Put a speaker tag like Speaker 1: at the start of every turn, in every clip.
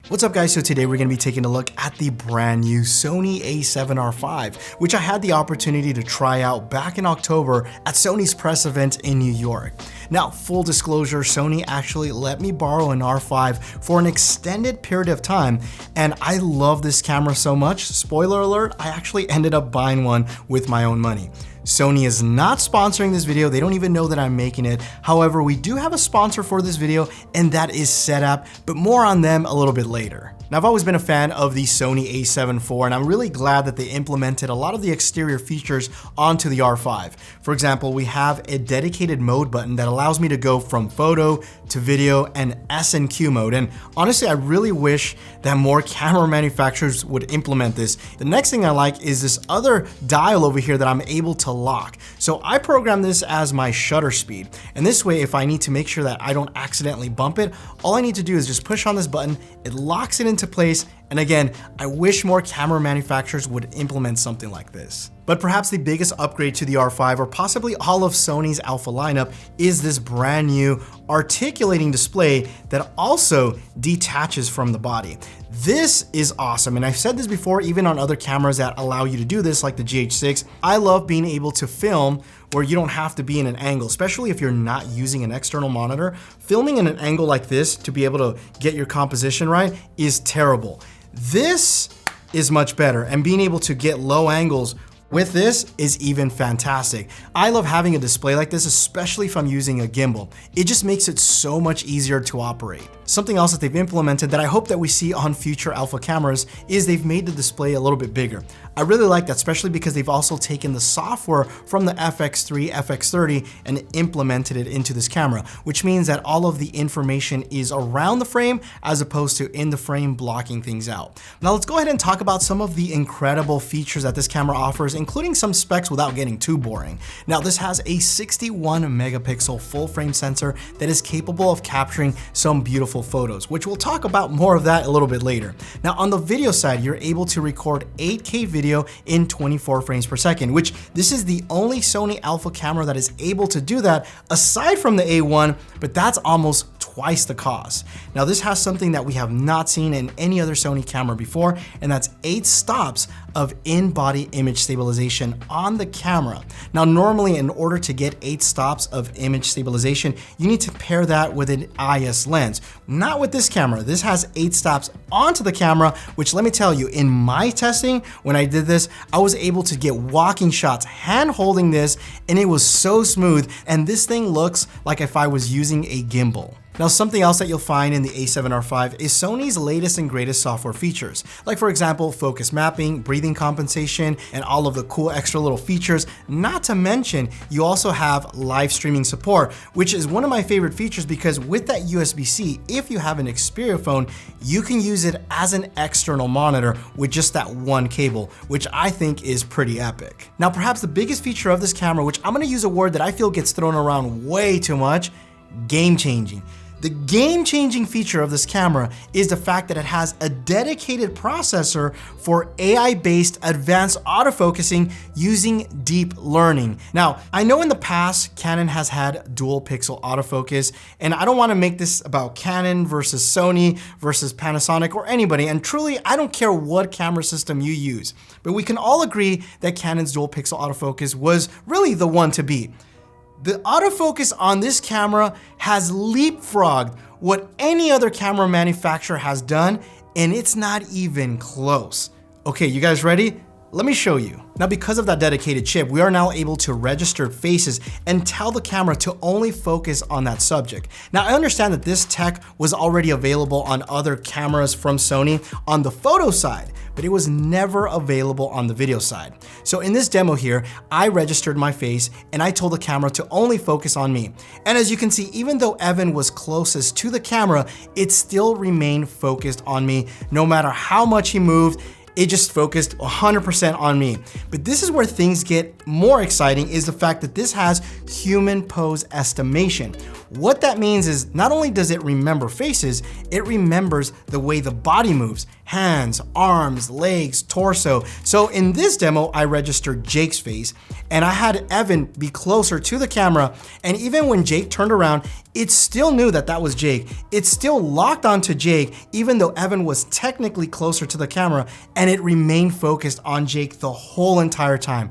Speaker 1: What's up guys, so today we're gonna be taking a look at the brand new Sony a7R V, which I had the opportunity to try out back in October at Sony's press event in New York. Now, full disclosure, Sony actually let me borrow an R5 for an extended period of time, and I love this camera so much. Spoiler alert, I actually ended up buying one with my own money. Sony is not sponsoring this video. They don't even know that I'm making it. However, we do have a sponsor for this video, and that is Setup, but more on them a little bit later. Now, I've always been a fan of the Sony a7 IV, and I'm really glad that they implemented a lot of the exterior features onto the R5. For example, we have a dedicated mode button that allows me to go from photo to video and S&Q mode. And honestly, I really wish that more camera manufacturers would implement this. The next thing I like is this other dial over here that I'm able to lock. So I program this as my shutter speed. And this way, if I need to make sure that I don't accidentally bump it, all I need to do is just push on this button, it locks it into place. And again, I wish more camera manufacturers would implement something like this. But perhaps the biggest upgrade to the R5, or possibly all of Sony's Alpha lineup, is this brand new articulating display that also detaches from the body. This is awesome, and I've said this before even on other cameras that allow you to do this, like the GH6. I love being able to film where you don't have to be in an angle, especially if you're not using an external monitor. Filming in an angle like this to be able to get your composition right is terrible. This is much better, and being able to get low angles with this is even fantastic. I love having a display like this, especially if I'm using a gimbal. It just makes it so much easier to operate. Something else that they've implemented that I hope that we see on future Alpha cameras is they've made the display a little bit bigger. I really like that, especially because they've also taken the software from the FX3, FX30 and implemented it into this camera, which means that all of the information is around the frame as opposed to in the frame blocking things out. Now let's go ahead and talk about some of the incredible features that this camera offers, including some specs without getting too boring. Now this has a 61 megapixel full frame sensor that is capable of capturing some beautiful photos, which we'll talk about more of that a little bit later. Now on the video side, you're able to record 8K video in 24 frames per second, which this is the only Sony Alpha camera that is able to do that aside from the A1, but that's almost twice the cost. Now this has something that we have not seen in any other Sony camera before, and that's 8 stops of in-body image stabilization on the camera. Now normally in order to get 8 stops of image stabilization, you need to pair that with an IS lens. Not with this camera. This has 8 stops onto the camera, which let me tell you, in my testing, when I did this, I was able to get walking shots hand holding this, and it was so smooth, and this thing looks like if I was using a gimbal. Now, something else that you'll find in the a7R V is Sony's latest and greatest software features. Like for example, focus mapping, breathing compensation, and all of the cool extra little features. Not to mention, you also have live streaming support, which is one of my favorite features because with that USB-C, if you have an Xperia phone, you can use it as an external monitor with just that one cable, which I think is pretty epic. Now, perhaps the biggest feature of this camera, which I'm gonna use a word that I feel gets thrown around way too much, game-changing. The game-changing feature of this camera is the fact that it has a dedicated processor for AI-based advanced autofocusing using deep learning. Now, I know in the past, Canon has had dual pixel autofocus, and I don't wanna make this about Canon versus Sony versus Panasonic or anybody, and truly, I don't care what camera system you use, but we can all agree that Canon's dual pixel autofocus was really the one to beat. The autofocus on this camera has leapfrogged what any other camera manufacturer has done, and it's not even close. Okay, you guys ready? Let me show you. Now, because of that dedicated chip, we are now able to register faces and tell the camera to only focus on that subject. Now, I understand that this tech was already available on other cameras from Sony on the photo side, but it was never available on the video side. So in this demo here, I registered my face and I told the camera to only focus on me. And as you can see, even though Evan was closest to the camera, it still remained focused on me no matter how much he moved. it just focused 100% on me. But this is where things get more exciting, is the fact that this has human pose estimation. What that means is not only does it remember faces, it remembers the way the body moves, hands, arms, legs, torso. So in this demo, I registered Jake's face and I had Evan be closer to the camera. And even when Jake turned around, it still knew that that was Jake. It still locked onto Jake, even though Evan was technically closer to the camera, and it remained focused on Jake the whole entire time.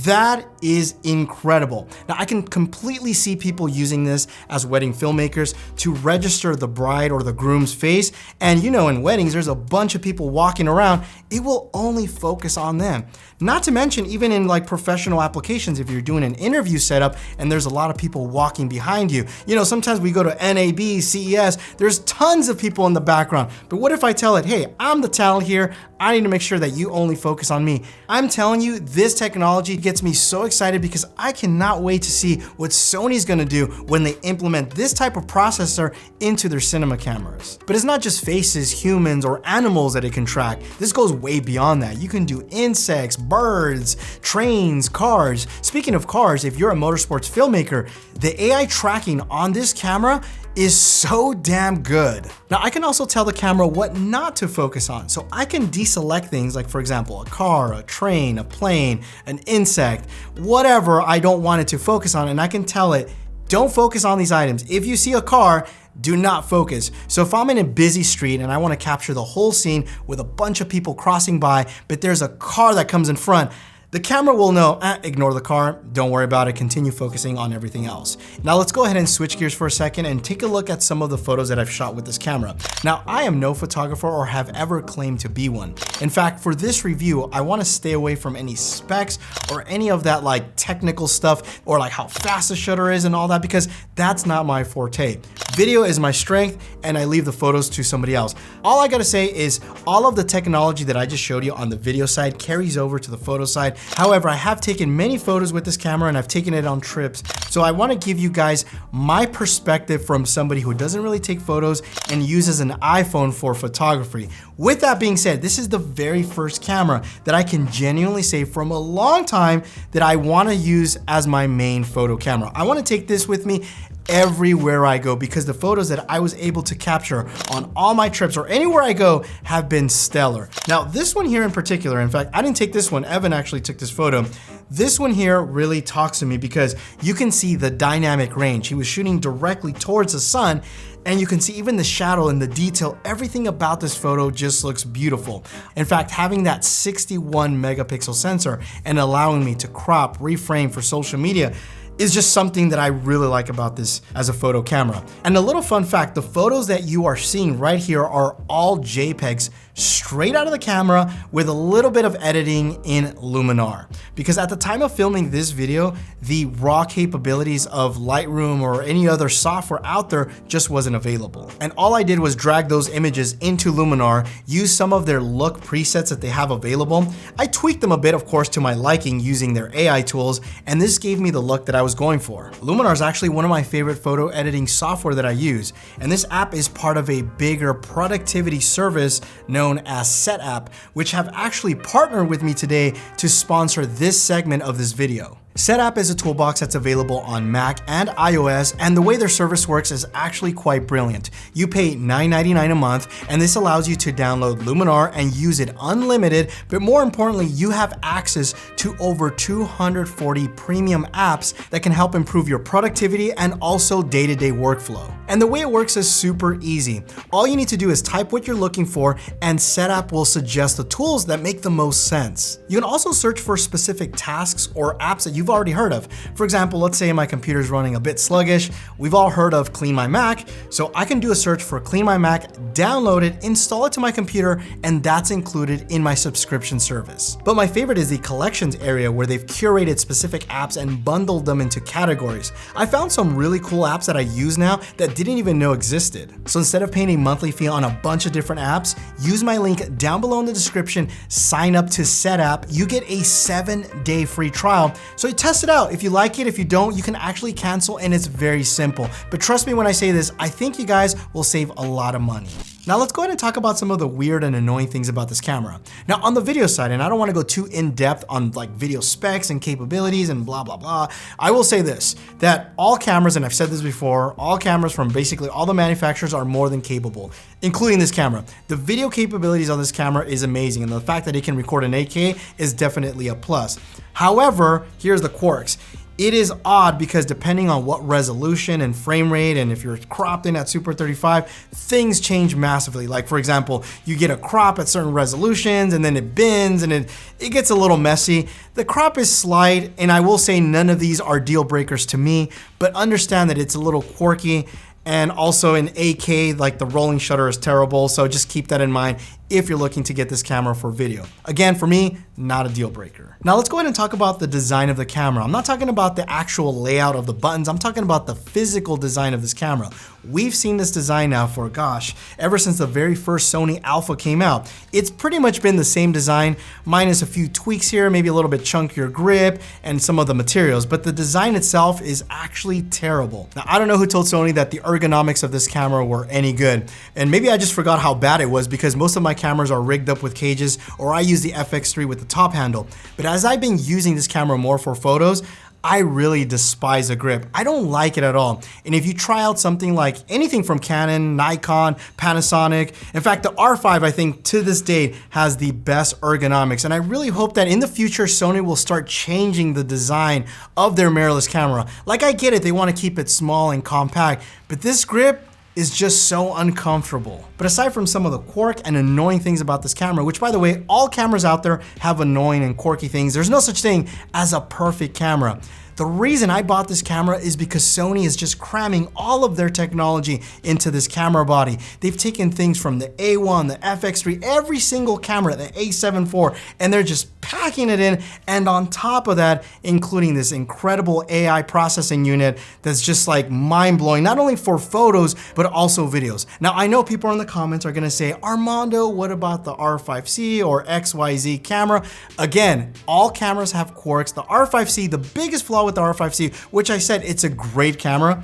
Speaker 1: That is incredible. Now I can completely see people using this as wedding filmmakers to register the bride or the groom's face. And you know, in weddings, there's a bunch of people walking around. It will only focus on them. Not to mention, even in like professional applications, if you're doing an interview setup and there's a lot of people walking behind you. You know, sometimes we go to NAB, CES, there's tons of people in the background. But what if I tell it, hey, I'm the talent here, I need to make sure that you only focus on me. I'm telling you, this technology gets me so excited because I cannot wait to see what Sony's gonna do when they implement this type of processor into their cinema cameras. But it's not just faces, humans, or animals that it can track. This goes way beyond that. You can do insects, birds, trains, cars. Speaking of cars, if you're a motorsports filmmaker, the AI tracking on this camera is so damn good. Now I can also tell the camera what not to focus on. So I can deselect things like, for example, a car, a train, a plane, an insect, whatever I don't want it to focus on, and I can tell it, don't focus on these items. If you see a car, do not focus. So if I'm in a busy street and I want to capture the whole scene with a bunch of people crossing by, but there's a car that comes in front, the camera will know, ignore the car, don't worry about it, continue focusing on everything else. Now let's go ahead and switch gears for a second and take a look at some of the photos that I've shot with this camera. Now, I am no photographer or have ever claimed to be one. In fact, for this review, I want to stay away from any specs or any of that like technical stuff or like how fast the shutter is and all that, because that's not my forte. Video is my strength and I leave the photos to somebody else. All I gotta say is all of the technology that I just showed you on the video side carries over to the photo side. However, I have taken many photos with this camera and I've taken it on trips. So I wanna give you guys my perspective from somebody who doesn't really take photos and uses an iPhone for photography. With that being said, this is the very first camera that I can genuinely say from a long time that I wanna use as my main photo camera. I wanna take this with me everywhere I go because the photos that I was able to capture on all my trips or anywhere I go have been stellar. Now this one here in particular, in fact, I didn't take this one, Evan actually took this photo. This one here really talks to me because you can see the dynamic range. He was shooting directly towards the sun and you can see even the shadow and the detail, everything about this photo just looks beautiful. In fact, having that 61 megapixel sensor and allowing me to crop, reframe for social media is just something that I really like about this as a photo camera. And a little fun fact, the photos that you are seeing right here are all JPEGs straight out of the camera with a little bit of editing in Luminar. Because at the time of filming this video, the raw capabilities of Lightroom or any other software out there just wasn't available. And all I did was drag those images into Luminar, use some of their look presets that they have available. I tweaked them a bit, of course, to my liking using their AI tools, and this gave me the look that I was going for. Luminar is actually one of my favorite photo editing software that I use, and this app is part of a bigger productivity service known as SetApp, which have actually partnered with me today to sponsor this segment of this video. SetApp is a toolbox that's available on Mac and iOS, and the way their service works is actually quite brilliant. You pay $9.99 a month, and this allows you to download Luminar and use it unlimited, but more importantly, you have access to over 240 premium apps that can help improve your productivity and also day-to-day workflow. And the way it works is super easy. All you need to do is type what you're looking for, and SetApp will suggest the tools that make the most sense. You can also search for specific tasks or apps that you've already heard of. For example, let's say my computer's running a bit sluggish. We've all heard of Clean My Mac, so I can do a search for Clean My Mac, download it, install it to my computer, and that's included in my subscription service. But my favorite is the collections area where they've curated specific apps and bundled them into categories. I found some really cool apps that I use now that didn't even know existed. So instead of paying a monthly fee on a bunch of different apps, use my link down below in the description, sign up to SetApp, you get a 7-day free trial. So test it out. If you like it, if you don't, you can actually cancel, and it's very simple. But trust me when I say this, I think you guys will save a lot of money. Now let's go ahead and talk about some of the weird and annoying things about this camera. Now on the video side, and I don't want to go too in depth on like video specs and capabilities and blah, blah, blah. I will say this, that all cameras, and I've said this before, all cameras from basically all the manufacturers are more than capable, including this camera. The video capabilities on this camera is amazing, and the fact that it can record in 8K is definitely a plus. However, here's the quirks. It is odd because depending on what resolution and frame rate, and if you're cropped in at Super 35, things change massively. Like for example, you get a crop at certain resolutions and then it bends and it gets a little messy. The crop is slight, and I will say none of these are deal breakers to me, but understand that it's a little quirky. And also in 8K, like the rolling shutter is terrible. So just keep that in mind if you're looking to get this camera for video. Again, for me, not a deal breaker. Now let's go ahead and talk about the design of the camera. I'm not talking about the actual layout of the buttons. I'm talking about the physical design of this camera. We've seen this design now for, gosh, ever since the very first Sony Alpha came out. It's pretty much been the same design, minus a few tweaks here, maybe a little bit chunkier grip and some of the materials, but the design itself is actually terrible. Now, I don't know who told Sony that the ergonomics of this camera were any good, and maybe I just forgot how bad it was because most of my cameras are rigged up with cages, or I use the FX3 with the top handle. But as I've been using this camera more for photos, I really despise the grip. I don't like it at all. And if you try out something like anything from Canon, Nikon, Panasonic, in fact, the R5, I think to this date has the best ergonomics. And I really hope that in the future, Sony will start changing the design of their mirrorless camera. Like I get it, they want to keep it small and compact, but this grip is just so uncomfortable. But aside from some of the quirk and annoying things about this camera, which by the way, all cameras out there have annoying and quirky things. There's no such thing as a perfect camera. The reason I bought this camera is because Sony is just cramming all of their technology into this camera body. They've taken things from the A1, the FX3, every single camera, the A7 IV, and they're just packing it in. And on top of that, including this incredible AI processing unit that's just like mind-blowing, not only for photos, but also videos. Now, I know people in the comments are gonna say, Armando, what about the R5C or XYZ camera? Again, all cameras have quirks. The R5C, the biggest flaw with the R5C, which I said it's a great camera,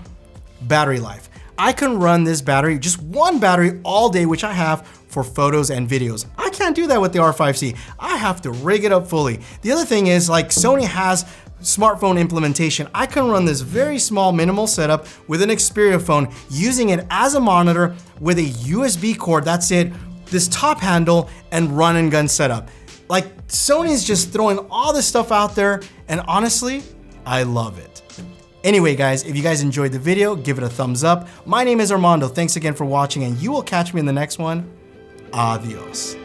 Speaker 1: battery life. I can run this battery, just one battery all day, which I have for photos and videos. I can't do that with the R5C. I have to rig it up fully. The other thing is, like, Sony has smartphone implementation. I can run this very small minimal setup with an Xperia phone, using it as a monitor with a USB cord, that's it, this top handle, and run and gun setup. Like, Sony's just throwing all this stuff out there, and honestly, I love it. Anyway, guys, if you guys enjoyed the video, give it a thumbs up. My name is Armando. Thanks again for watching, and you will catch me in the next one. Adios.